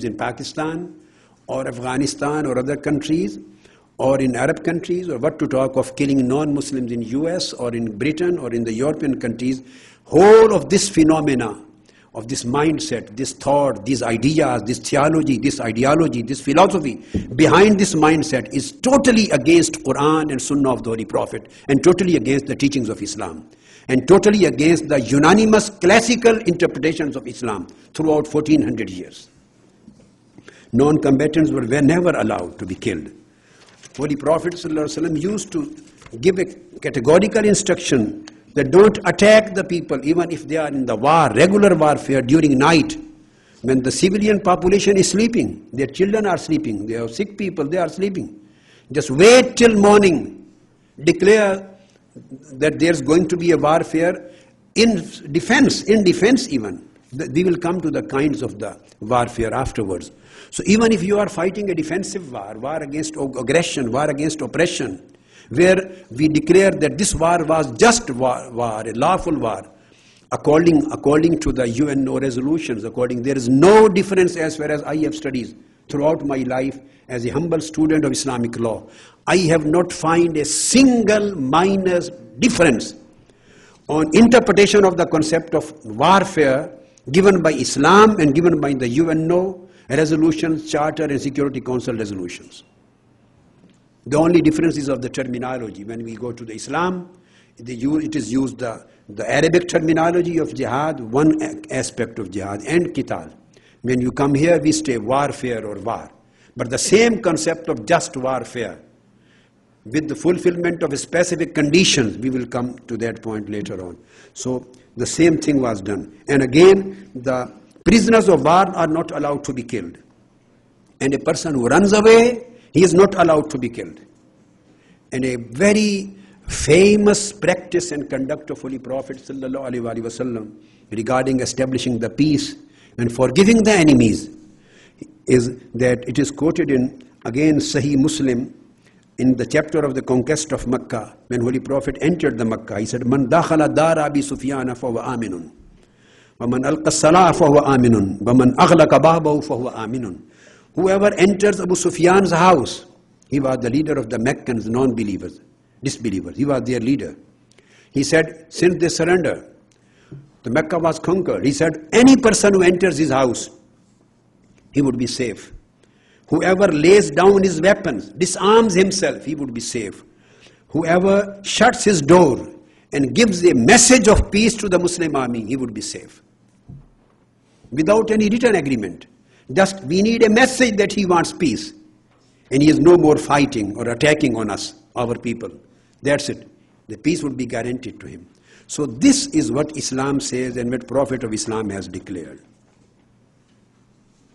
in Pakistan or Afghanistan or other countries or in Arab countries, or what to talk of killing non-Muslims in US or in Britain or in the European countries. Whole of this phenomena, of this mindset, this thought, these ideas, this theology, this ideology, this philosophy behind this mindset is totally against Quran and Sunnah of the Holy Prophet, and totally against the teachings of Islam, and totally against the unanimous classical interpretations of Islam throughout 1400 years. Non-combatants were never allowed to be killed. Holy Prophet ﷺ used to give a categorical instruction that don't attack the people even if they are in the war, regular warfare during night, when the civilian population is sleeping, their children are sleeping, they have sick people, they are sleeping. Just wait till morning, declare that there's going to be a warfare in defense even. We will come to the kinds of the warfare afterwards. So even if you are fighting a defensive war, war against aggression, war against oppression, where we declare that this war was just war, a lawful war, according to the UNO resolutions, there is no difference as far as I have studied throughout my life as a humble student of Islamic law. I have not found a single minor difference on interpretation of the concept of warfare given by Islam and given by the UNO resolutions, Charter and Security Council resolutions. The only difference is of the terminology. When we go to the Islam, it is used the Arabic terminology of jihad, one aspect of jihad, and qital. When you come here, we say warfare or war. But the same concept of just warfare, with the fulfillment of specific conditions, we will come to that point later on. So the same thing was done. And again, the prisoners of war are not allowed to be killed. And a person who runs away, he is not allowed to be killed. And a very famous practice and conduct of Holy Prophet ﷺ regarding establishing the peace and forgiving the enemies is that it is quoted in, again, Sahih Muslim, in the chapter of the conquest of Makkah. When Holy Prophet entered the Makkah, he said, "Man dakhala dar Abi Sufyan fahuwa aminun, wa man alqa as-salah fahuwa aminun, wa man aghlaqa babahu fahuwa aminun." Whoever enters Abu Sufyan's house, he was the leader of the Meccans, non-believers, disbelievers. He was their leader. He said, since they surrender, the Mecca was conquered. He said, any person who enters his house, he would be safe. Whoever lays down his weapons, disarms himself, he would be safe. Whoever shuts his door and gives a message of peace to the Muslim army, he would be safe. Without any written agreement. Just we need a message that he wants peace. And he is no more fighting or attacking on us, our people. That's it. The peace would be guaranteed to him. So this is what Islam says and what Prophet of Islam has declared.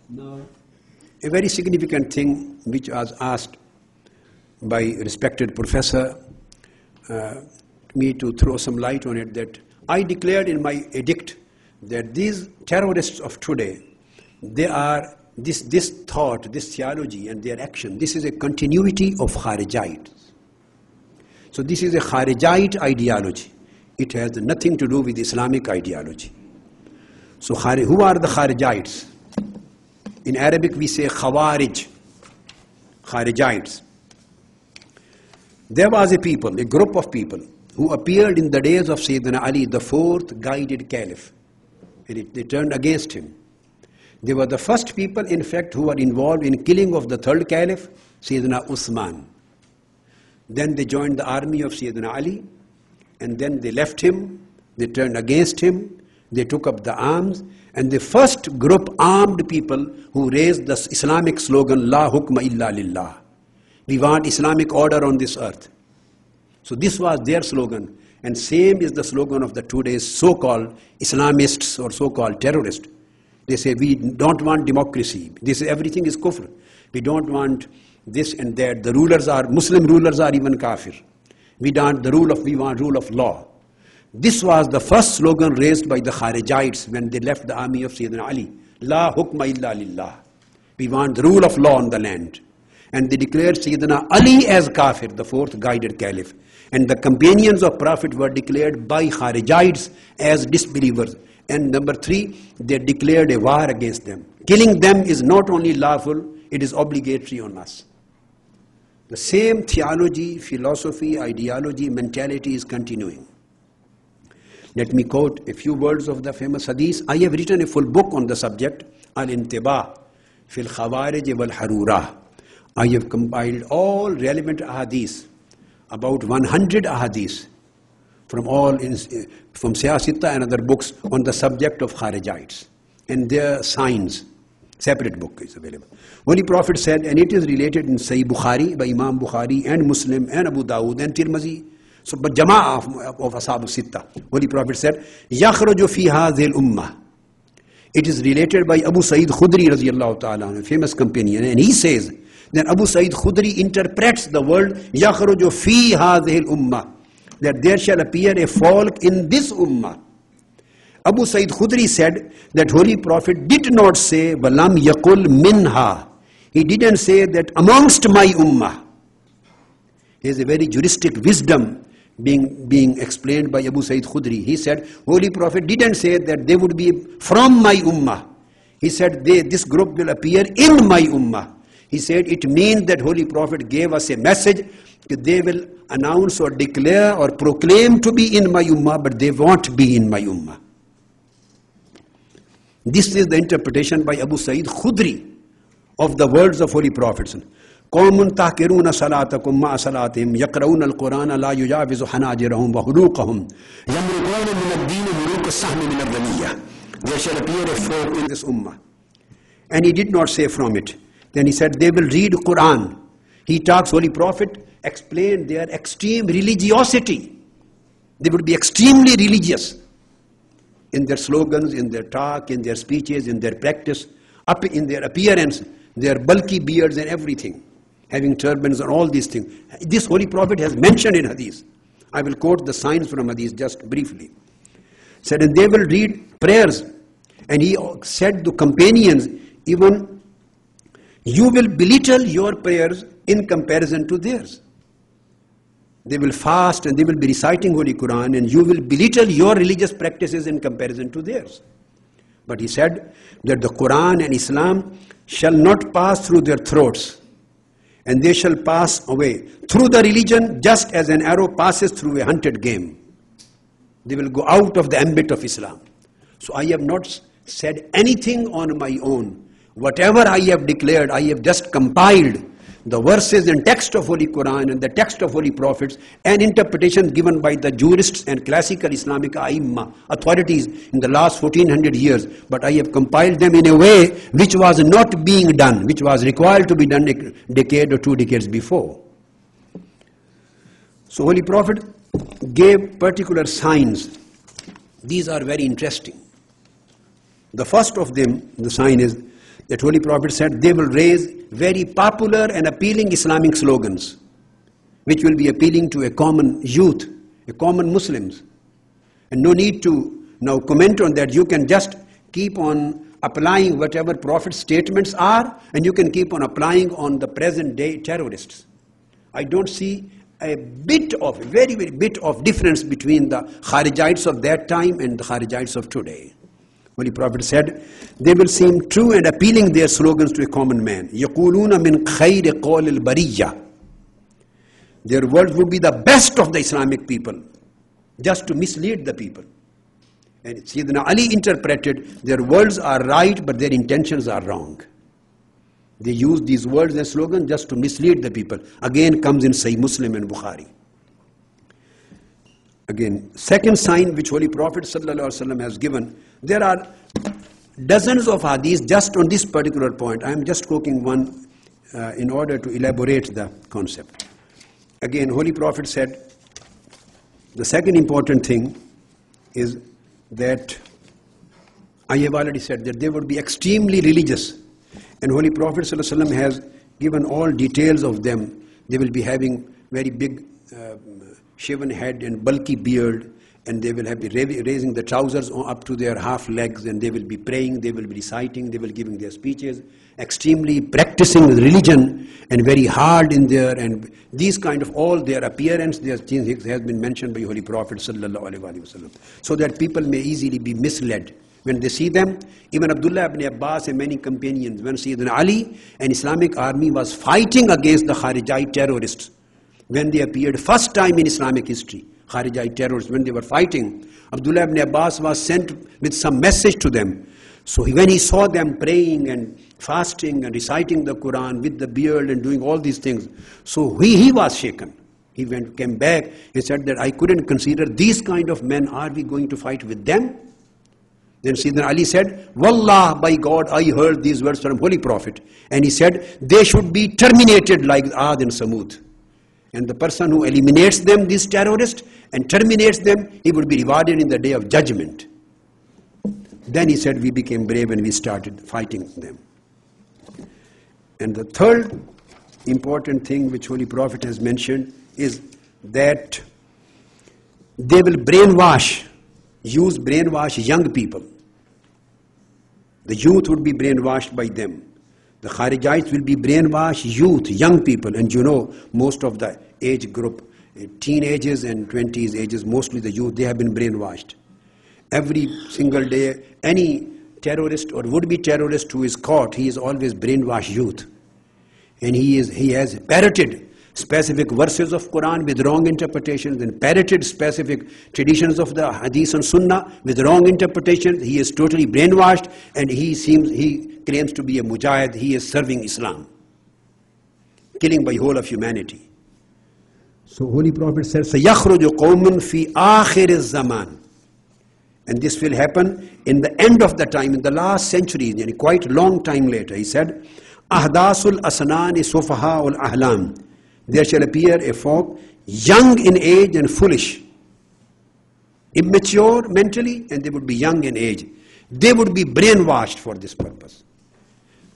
Now, a very significant thing which was asked by a respected professor, me to throw some light on it, that I declared in my edict that these terrorists of today, they are this thought, this theology and their action, this is a continuity of Kharijites. So this is a Kharijite ideology. It has nothing to do with Islamic ideology. So who are the Kharijites? In Arabic we say Khawarij, Kharijites. There was a group of people who appeared in the days of Sayyidina Ali, the fourth guided caliph. And they turned against him. They were the first people, in fact, who were involved in killing of the third caliph, Sayyidina Uthman. Then they joined the army of Sayyidina Ali, and then they left him, they turned against him, they took up the arms, and the first group armed people who raised the Islamic slogan, La hukma illa lillah. We want Islamic order on this earth. So this was their slogan, and same is the slogan of the today's so-called Islamists or so-called terrorists. They say, we don't want democracy. Everything is kufr. We don't want this and that. The rulers Muslim rulers are even kafir. We want rule of law. This was the first slogan raised by the Kharijites when they left the army of Sayyidina Ali. La hukma illa lillah. We want the rule of law on the land. And they declared Sayyidina Ali as kafir, the fourth guided caliph. And the companions of Prophet were declared by Kharijites as disbelievers. And number three, they declared a war against them. killing them is not only lawful, it is obligatory on us. The same theology, philosophy, ideology, mentality is continuing. Let me quote a few words of the famous hadith. I have written a full book on the subject, Al-Intibah fil Khawarij wal Harura. I have compiled all relevant ahadith, about 100 ahadith, from Siyasita and other books on the subject of Kharijites and their signs. Separate book is available. Holy Prophet said, and it is related in Sahih Bukhari by Imam Bukhari and Muslim and Abu Dawud and Tirmizi, so but Jama'ah of Ashab al-Sitta. Holy Prophet said, يَخْرُجُ فِي هَذِهِ الْأُمَّةِ. It is related by Abu Sa'id Khudri radiyallahu ta'ala, a famous companion, and he says, then Abu Sa'id Khudri interprets the word يَخْرُجُ فِي هَذِهِ الْأُمَّةِ, that there shall appear a folk in this ummah. Abu Sa'id Khudri said that Holy Prophet did not say وَلَمْ يَقُلْ مِنْهَا. He didn't say that amongst my ummah. There is a very juristic wisdom being explained by Abu Sa'id Khudri. He said, Holy Prophet didn't say that they would be from my ummah. He said, this group will appear in my ummah. He said, it means that Holy Prophet gave us a message that they will announce or declare or proclaim to be in my ummah, but they won't be in my ummah. This is the interpretation by Abu Sa'id Khudri of the words of Holy Prophet. قوم تحقرون صلاتكم مع صلاتهم يقرؤون القرآن لا يجاوز حناجرهم وحلوقهم يمرقون من الدين مروق السهم من الرمية. There shall appear a folk in this ummah. And he did not say from it. Then he said they will read Quran. He talks, Holy Prophet explained their extreme religiosity. They would be extremely religious in their slogans, in their talk, in their speeches, in their practice, up in their appearance, their bulky beards and everything, having turbans and all these things. This Holy Prophet has mentioned in hadith. I will quote the signs from hadith just briefly. Said, and they will read prayers. And he said to companions, even you will belittle your prayers in comparison to theirs. They will fast and they will be reciting Holy Quran, and you will belittle your religious practices in comparison to theirs. But he said that the Quran and Islam shall not pass through their throats, and they shall pass away through the religion just as an arrow passes through a hunted game. They will go out of the ambit of Islam. So I have not said anything on my own. Whatever I have declared, I have just compiled the verses and text of Holy Quran and the text of Holy Prophets and interpretations given by the jurists and classical Islamic authorities in the last 1400 years. But I have compiled them in a way which was not being done, which was required to be done a decade or 2 decades before. So Holy Prophet gave particular signs. These are very interesting. The first of them, the sign is that Holy Prophet said they will raise very popular and appealing Islamic slogans, which will be appealing to a common youth, a common Muslims. And no need to now comment on that. You can just keep on applying whatever Prophet's statements are, and you can keep on applying on the present day terrorists. I don't see a very, very bit of difference between the Kharijites of that time and the Kharijites of today. Holy Prophet said, they will seem true and appealing their slogans to a common man. يَقُولُونَ مِنْ خَيْرِ قَوْلِ الْبَرِيَّةِ. Their words would be the best of the Islamic people, just to mislead the people. And Sayyidina Ali interpreted, their words are right, but their intentions are wrong. They use these words and slogans just to mislead the people. Again comes in Sahih Muslim and Bukhari. Again, second sign which Holy Prophet ﷺ has given, there are dozens of hadiths just on this particular point. I am just quoting one in order to elaborate the concept. Again, Holy Prophet said, the second important thing is that I have already said that they would be extremely religious. And Holy Prophet ﷺ has given all details of them. They will be having very big shaven head and bulky beard, and they will have be raising the trousers up to their half legs, and they will be praying, they will be reciting, they will be giving their speeches, extremely practicing religion and very hard in there, and these kind of all their appearance, their things has been mentioned by Holy Prophet sallallahu alaihi wasallam, so that people may easily be misled When they see them, even Abdullah ibn Abbas and many companions, when Sayyidina Ali and Islamic army was fighting against the Kharijite terrorists, when they appeared first time in Islamic history, Kharijite terrorists, when they were fighting, Abdullah ibn Abbas was sent with some message to them. So when he saw them praying and fasting and reciting the Quran with the beard and doing all these things, so he was shaken. He came back and said that I couldn't consider these kind of men, are we going to fight with them? Then Sayyidina Ali said, Wallah, by God, I heard these words from Holy Prophet. And he said, they should be terminated like Ad and Samud. And the person who eliminates them, these terrorists, and terminates them, he would be rewarded in the day of judgment. Then he said, we became brave and we started fighting them. And the third important thing which Holy Prophet has mentioned is that they will brainwash young people. The youth would be brainwashed by them. The Kharijites will be brainwashed youth, young people. And you know, most of the age group, teenagers and 20s ages, mostly the youth, they have been brainwashed. Every single day, any terrorist or would-be terrorist who is caught, he is always brainwashed youth. And he has parroted specific verses of Quran with wrong interpretations and parroted specific traditions of the Hadith and Sunnah with wrong interpretations. He is totally brainwashed and he claims to be a mujahid. He is serving Islam, killing by whole of humanity. So Holy Prophet says, سَيَخْرُجُ قَوْمٌ فِي آخِرِ الزَّمَانِ. And this will happen in the end of the time, in the last century, and quite a long time later. He said, أَحْدَاثُ الْأَسْنَانِ صُفَحَاءُ الْأَحْلَامِ. There shall appear a folk young in age and foolish, immature mentally, and they would be young in age. They would be brainwashed for this purpose.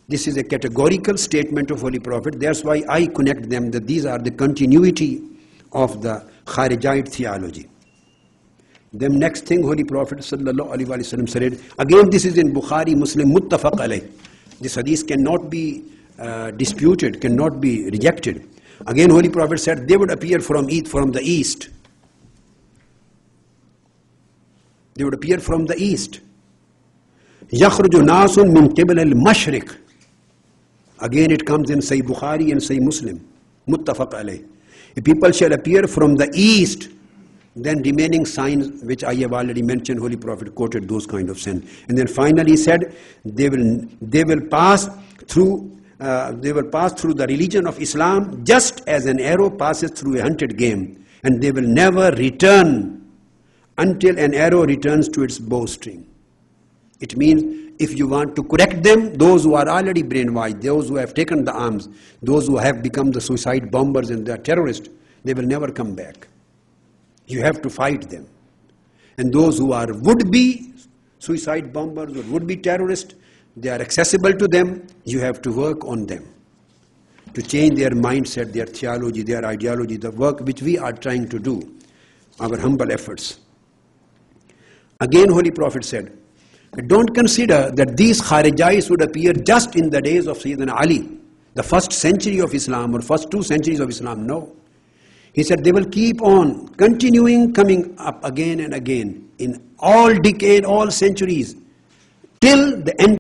This is a categorical statement of Holy Prophet. That's why I connect them, that these are the continuity of the Kharijite theology. Then next thing Holy Prophet ﷺ said, again this is in Bukhari, Muslim, muttafaq alayh. This hadith cannot be disputed, cannot be rejected. Again Holy Prophet said, they would appear from the east. They would appear from the east. يَخْرُجُ نَاسٌ مِنْ قِبْلِ الْمَشْرِقِ. Again it comes in Sahih Bukhari and Sahih Muslim, muttafaq alayh. If people shall appear from the east, then remaining signs which I have already mentioned, Holy Prophet quoted those kind of signs. And then finally he said, they will pass through the religion of Islam just as an arrow passes through a hunted game, and they will never return until an arrow returns to its bowstring. It means if you want to correct them, those who are already brainwashed, those who have taken the arms, those who have become the suicide bombers and the terrorists, they will never come back. You have to fight them. And those who are would-be suicide bombers or would-be terrorists, they are accessible to them. You have to work on them to change their mindset, their theology, their ideology, the work which we are trying to do, our humble efforts. Again Holy Prophet said, don't consider that these Kharijites would appear just in the days of Sayyidina Ali, the first century of Islam or first 2 centuries of Islam. No. He said they will keep on continuing coming up again and again in all decades, all centuries, till the end